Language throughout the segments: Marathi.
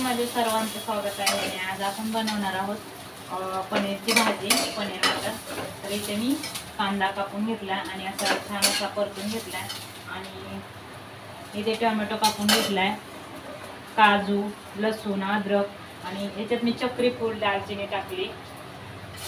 मध्ये सर्वांचं स्वागत आहे। आणि आज आपण बनवणार आहोत पनीरची भाजी, पनीर मटर। तर इथे मी कांदा कापून घेतला आणि असा छान असा परतून घेतला आणि इथे टोमॅटो कापून घेतलाय, काजू, लसूण, अद्रक आणि याच्यात मी चक्री फूल, दालचिनी टाकली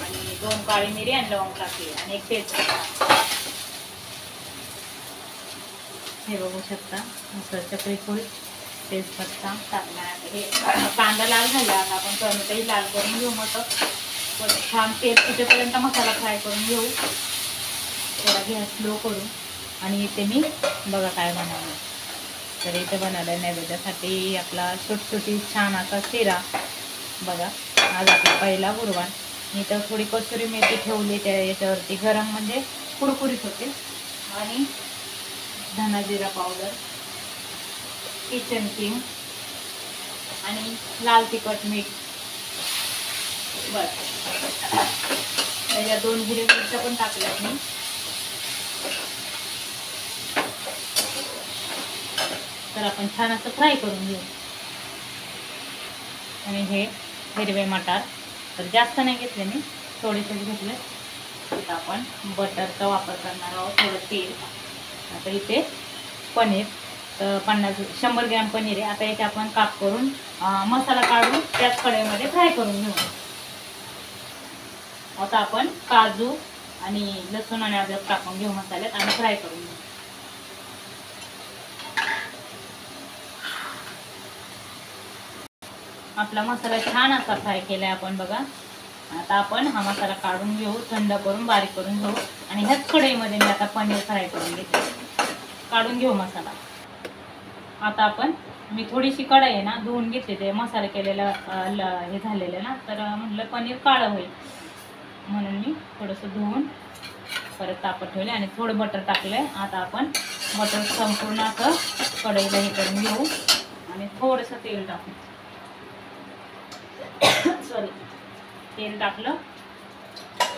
आणि 2 काळी मिरी आणि लवंग टाकली आणि एक तेजपत्ता। हे बघू शकता, मस्त चक्री फूल, तेजपत्ता टाकला आहे। हे कांदा लाल झाला, आता आपण टोमॅटोही लाल करून घेऊ। मग छान तेल सुटेपर्यंत मसाला फ्राय करून घेऊ, थोडा गॅस स्लो करून। आणि इथे मी बघा काय बनवलं, तर इथे बनवलं नैवेद्यासाठी आपला सुटसुटीत छान असा शिरा। बघा, आज आपला पहिला गुरुवार। मी तर थोडी कस्तुरी मेथी ठेवली त्या याच्यावरती, गरम म्हणजे कुरकुरीत होते। आणि धना जिरा पावडर, किचन किंग आणि लाल तिखट, मीठ बस। त्याच्या 2 हिरव्या मिरच्या पण टाकल्यात मी। तर आपण छान असं फ्राय करून घेऊ। आणि हे हिरवे मटार तर जास्त नाही घेतले मी, थोडेसे घेतले। आता आपण बटरचा वापर करणार आहोत, थोडं तेल। आता इथे पनीर तर 100 ग्रॅम पनीर आहे। आता याचे आपण काप करून मसाला काढून त्याच कढईमध्ये फ्राय करून घेऊ। आता आपण काजू आणि लसूण आणि अद्रक टाकून घेऊ मसाल्यात आणि फ्राय करून घेऊ। आपला मसाला छान असा फ्राय केलाय आपण, बघा। आता आपण हा मसाला काढून घेऊ, थंड करून बारीक करून घेऊ। आणि ह्याच कढईमध्ये मी आता पनीर फ्राय करून घेते, काढून घेऊ मसाला। आता आपण मी थोडीशी कढई आहे ना धुवून घेतली, ते मसाला केलेला हे झालेलं ना, तर म्हटलं पनीर काळं होईल म्हणून मी थोडंसं धुवून परत तापत ठेवले आणि थोडं बटर टाकलंय। आता आपण बटर संपूर्ण असं कढईला हे करून घेऊ आणि थोडंसं तेल टाकू, सॉरी, तेल टाकलं।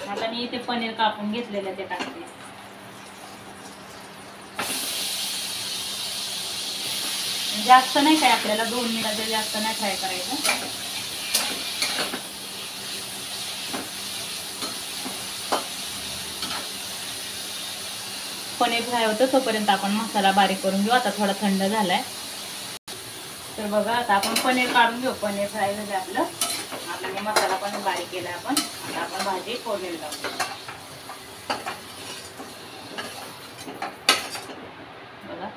आता मी इथे पनीर कापून घेतलेलं ते टाकते। जास्त नाही काय, आपल्याला 2 मिनिटाचं जास्त नाही फ्राय करायचं। पनीर फ्राय होतं तोपर्यंत आपण मसाला बारीक करून घेऊ। आता थोडा थंड झालाय, तर बघा आता आपण पनीर काढून घेऊ। पनीर फ्राय झालं आपलं। आता मसाला पण बारीक केला आपण। आता आपण भाजी फोडणीला टाकू। बघा,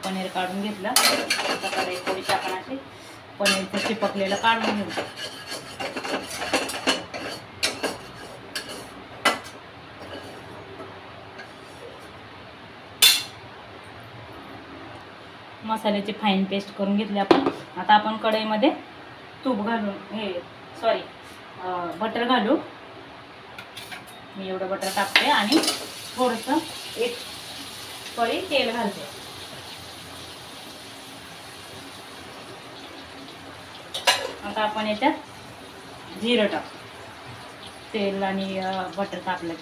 पनीर काढून घेतलं। आता कढई थोडीशी आपण अशी पनीरचं चिपकलेलं काढून घेऊ। मसाल्याची फाईन पेस्ट करून घेतली आपण। आता आपण कढईमध्ये तूप घालून बटर घालू। मी एवढं बटर टाकते आणि थोडंसं 1 पळी तेल घालते। आता आपण याच्यात जिरं टाकू, तेल आणि बटर तापलं।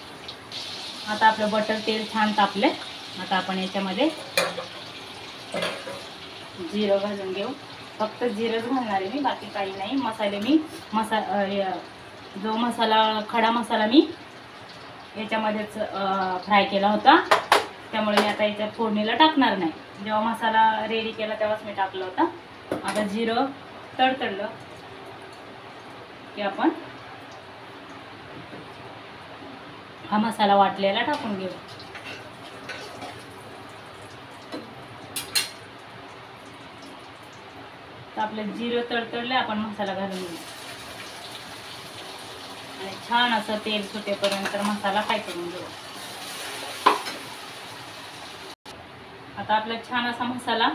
आता आपलं बटर तेल छान तापले। आता आपण याच्यामध्ये जिरं घालून घेऊ, फक्त जिरंच घालणार आहे मी, बाकी काही नाही। मसाले मी जो मसाला, खडा मसाला मी याच्यामध्येच फ्राय केला होता, त्यामुळे मी आता याच्यात फोडणीला टाकणार नाही। जेव्हा मसाला रेडी केला तेव्हाच मी टाकलं होतं। आता जिरं तडतडलं की आपण हा मसाला वाटलेला टाकून घेऊ। तर आपलं जिरं तडतडलं, आपण मसाला घालून घेऊ आणि छान असं तेल सुटेपर्यंत मसाला फ्राय करून घेऊ। आता आपला छान असा मसाला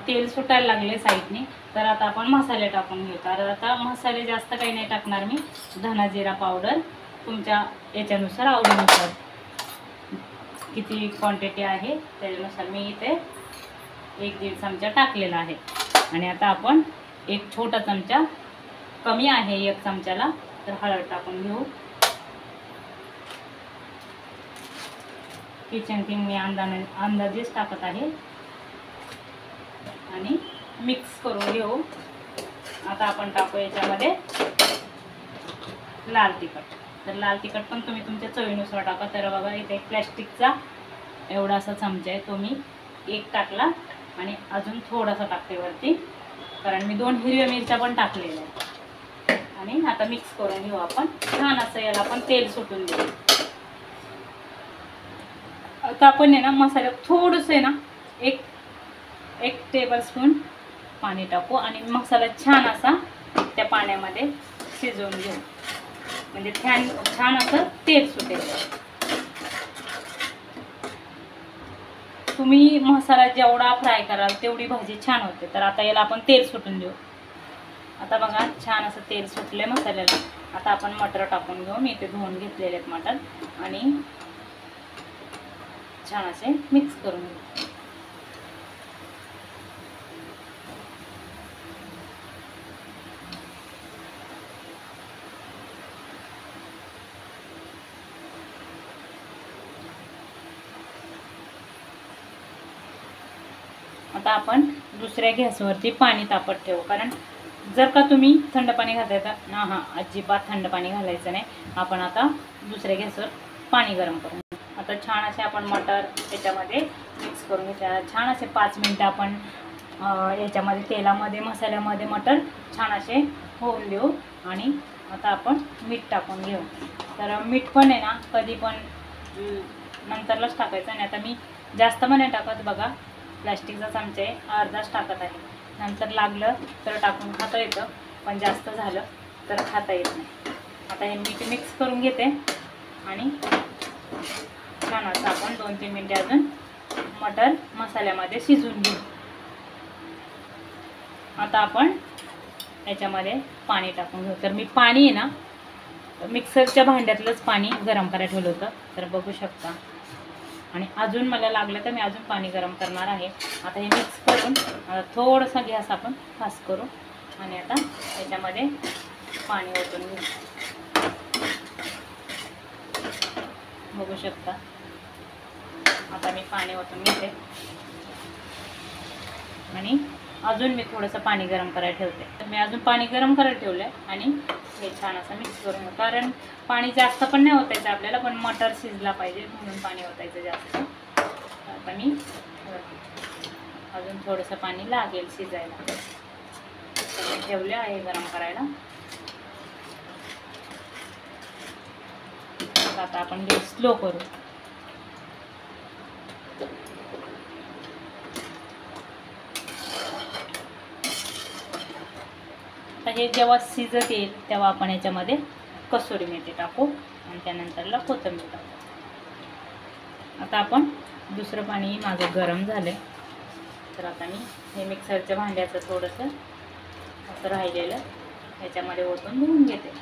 तेल सुटायला लागले साईडने, तर आता आपण मसाले टाकून घेऊ। तर आता मसाले जास्त काही नाही टाकणार मी, धना जिरा पावडर तुमच्या याच्यानुसार, आवडीनुसार, किती क्वांटिटी आहे त्याच्यानुसार मी इथे 1-1.5 चमचा टाकलेला आहे। आणि आता आपण 1 छोटा चमचा, कमी आहे 1 चमच्याला, तर हळद टाकून घेऊ। किचन किंग मी अंदाजेच टाकत आहे आणि मिक्स करून घेऊ। आता आपण टाकू याच्यामध्ये लाल तिखट. तर लाल तिखट पण तुम्ही तुमच्या चवीनुसार टाका. तर बघा इथे एक प्लॅस्टिकचा एवढा असा चमचा आहे, तो मी 1 टाकला आणि अजून थोडासा टाकते वरती, कारण मी 2 हिरव्या मिरच्या पण टाकलेल्या आहेत. आणि आता मिक्स करून घेऊ आपण. छान असं याला आपण तेल सुटून देऊ. आता आपण आहे ना मसाल्यात थोडंसं आहे ना एक टेबलस्पून पाणी टाकू आणि मसाला छान असा त्या पाण्यामध्ये शिजवून घेऊ, म्हणजे छान असं तेल सुटेल. तुम्ही मसाला जेवढा फ्राय कराल तेवढी भाजी छान होते. तर आता याला आपण तेल सुटून देऊ. आता बघा छान असं तेल सुटले मसाल्याला. आता आपण मटर टाकून घेऊ. मी इथे धुवून घेतलेले आहेत मटर आणि छान असे मिक्स करून घेऊ. आता आपण दुसऱ्या गॅसवरती पाणी तापत ठेवू, कारण जर का तुम्ही थंड पाणी घालताय तर ना, अजिबात थंड पाणी घालायचं नाही. आपण आता दुसऱ्या गॅसवर पाणी गरम करू. आता छान असे आपण मटर याच्यामध्ये मिक्स करून घेतल्या. छान असे 5 मिनटं आपण याच्यामध्ये तेलामध्ये मसाल्यामध्ये मटर छान असे होऊन देऊ. आणि आता आपण मीठ टाकून घेऊ. तर मीठ पण आहे ना कधी पण नंतरलाच टाकायचं. आणि आता मी जास्त पण नाही टाकत बघा, प्लॅस्टिकचा चमचा आहे, अर्धाच टाकत आहे. नंतर लागलं तर टाकून खाता येतं, पण जास्त झालं तर खाता येत नाही. आता हे मीठ मिक्स करून घेते आणि छान असं आपण 2-3 मिनटे अजून मटर मसाल्यामध्ये शिजवून घेऊ. आता आपण याच्यामध्ये पाणी टाकून घेऊ. तर मी पाणी आहे ना मिक्सरच्या भांड्यातलंच पाणी गरम करायला ठेवलं होतं, तर बघू शकता. आणि अजून मला लागलं तर मी अजून पाणी गरम करणार आहे. आता हे मिक्स करून थोडासा गॅस आपण फास्ट करू आणि आता याच्यामध्ये पाणी ओतून घेऊ. बघू शकता. आता मी पाणी ओतून घेते आणि अजून मी थोडंसं पाणी गरम करायला ठेवते. तर मी अजून पाणी गरम करायला ठेवलं आहे आणि हे छान असं मिक्स करून, कारण पाणी जास्त पण नाही ओतायचं आपल्याला, पण मटर शिजला पाहिजे म्हणून पाणी ओतायचं जास्त. आता मी अजून थोडंसं पाणी लागेल शिजायला. ठेवले आहे गरम करायला. आता आपण गॅस स्लो करू. आता हे जेव्हा शिजत येईल तेव्हा आपण याच्यामध्ये कसुरी मेथी टाकू आणि त्यानंतरला कोथिंबीर टाकू. आता आपण दुसरं पाणी माझं गरम झालं, तर आता मी हे मिक्सरच्या भांड्याचं थोडंसं असं राहिलेलं ह्याच्यामध्ये ओतून धुवून घेते.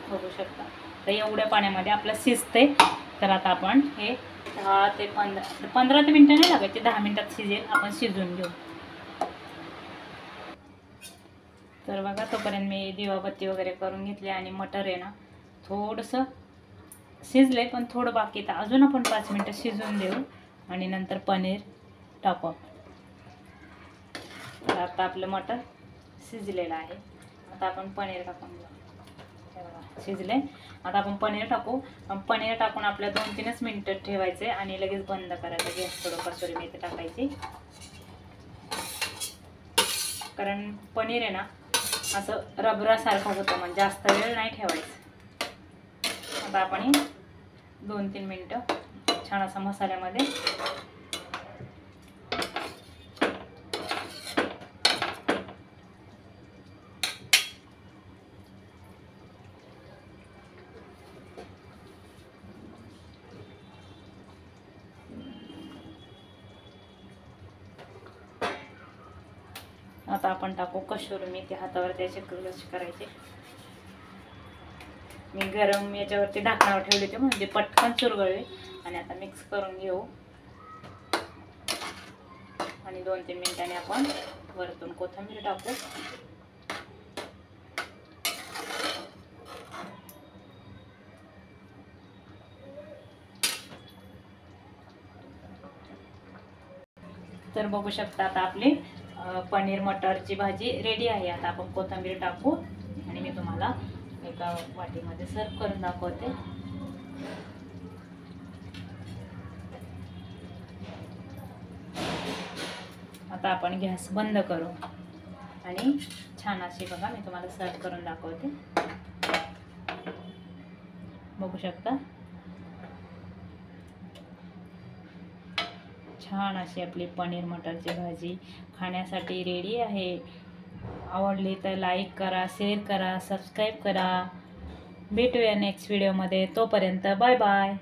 बघू शकता. तर एवढ्या पाण्यामध्ये आपलं शिजते. तर आता आपण हे 10 ते 15 मिनटं नाही लागायचे, 10 मिनटात शिजेल. आपण शिजून घेऊ. तर बघा तोपर्यंत मी दिवाबत्ती वगैरे करून घेतली आणि मटर आहे ना थोडंसं शिजले, पण थोडं बाकी आहे. अजून आपण 5 मिनटं शिजवून देऊ आणि नंतर पनीर टाकू. तर आता आपलं मटर शिजलेलं आहे. आता आपण पनीर टाकून घेऊ. शिजले. आता आपण पनीर टाकू. पनीर टाकून आपल्या 2-3 मिनटं ठेवायचे आणि लगेच बंद करायचं गॅस. थोडं कसुरी मेथी टाकायची, कारण पनीर आहे ना असं रबरासारखं होतं, म्हणजे जास्त वेळ नाही ठेवायचं. आता आपण 2-3 मिनटं छान असं मसाल्यामध्ये आता आपण टाकू कसुरी मेथी. हातावर त्याचे कलश करायचे. मी गरम याच्यावरती ढाकणावर ठेवले ते म्हणजे पटकन चुरगळले. आणि आता मिक्स करून घेऊ आणि 2-3 मिनिटांनी आपण वरतून कोथिंबीर टाकू. तर बघू शकता आता आपली पनीर मटरची भाजी रेडी आहे. आता आपण कोथिंबीर टाकू आणि मी तुम्हाला एका वाटीमध्ये सर्व करून दाखवते. आता आपण गॅस बंद करू आणि छान अशी बघा मी तुम्हाला सर्व करून दाखवते. बघू शकता छान अशी आपली पनीर मटरची भाजी खाण्यासाठी रेडी आहे. आवडली तर लाईक करा, शेअर करा, सबस्क्राईब करा. भेटूया नेक्स्ट व्हिडिओमध्ये. तोपर्यंत बाय बाय.